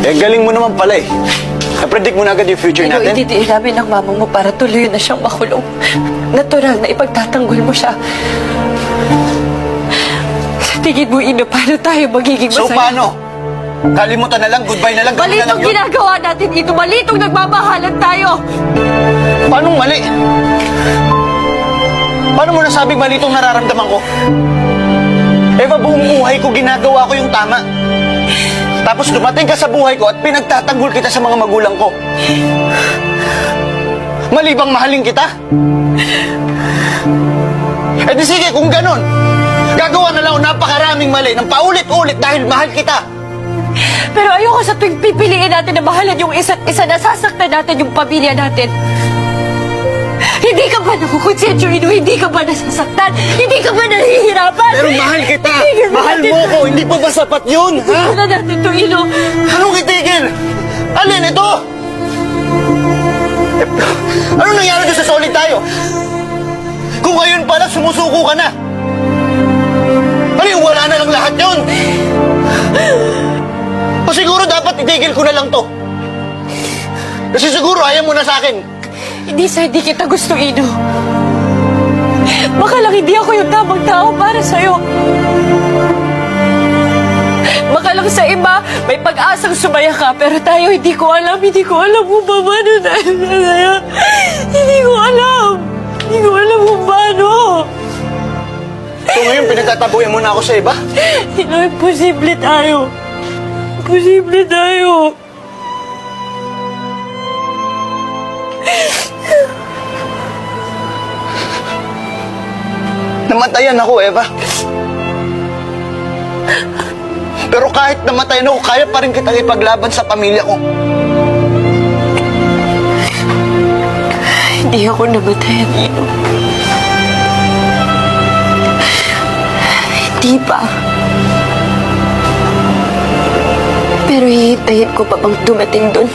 Eh, galing mo naman pala eh. Na-predict mo na agad yung future Ino, natin. ititiin namin ng mama mo para tuloy na siyang makulong. Natural na ipagtatanggol mo siya. Sa tingin mo, Ino, paano tayo magiging masaya? So paano? Kalimutan na lang, goodbye na lang, gawin Mali na lang itong yun. ginagawa natin, Ino. Mali itong nagmamahalan tayo. Paanong mali? Paano mo nasabing mali itong nararamdaman ko? Eva, buong buhay ko ginagawa ko yung tama. Tapos dumating ka sa buhay ko at pinagtatanggol kita sa mga magulang ko. Mali bang mahalin kita? Eh di sige, kung ganon, gagawa na lang ako napakaraming mali ng paulit-ulit dahil mahal kita. Pero ayoko sa tuwing pipiliin natin na mahalan yung isa't isa, nasasaktan natin yung pamilya natin. Hindi ka ba nakukonsensyo, Ino? Hindi ka ba nasasaktan? Hindi ka ba nahihirapan? Pero mahal kita! Tigil mo Mahal natin mo to. ko! Hindi pa ba sapat yun? Ha? Tigil na natin to, Ino. Anong itigil? Alin ito? Anong nangyari doon sa solid tayo? Kung ngayon pala sumusuko ka na. Ano yung wala na lang lahat yun? O siguro dapat itigil ko na lang to. Kasi siguro ayaw mo na sa akin. Hindi sa hindi kita gusto, Ino. Baka lang hindi ako yung tamang tao para sa'yo. Baka lang sa iba, may pag-asang sumaya ka, pero tayo hindi ko alam kung paano dahil sa sa'yo. Hindi ko alam kung paano. So ngayon pinagtatabuyan mo na ako sa iba? Ino, imposible tayo. Imposible tayo. Namatayan ako, Eva. Pero kahit namatayan ako, kaya pa rin kitang ipaglaban sa pamilya ko. Hindi ako namatayan, Ino. Hindi pa. Pero hihintayin ko pa bang dumating doon?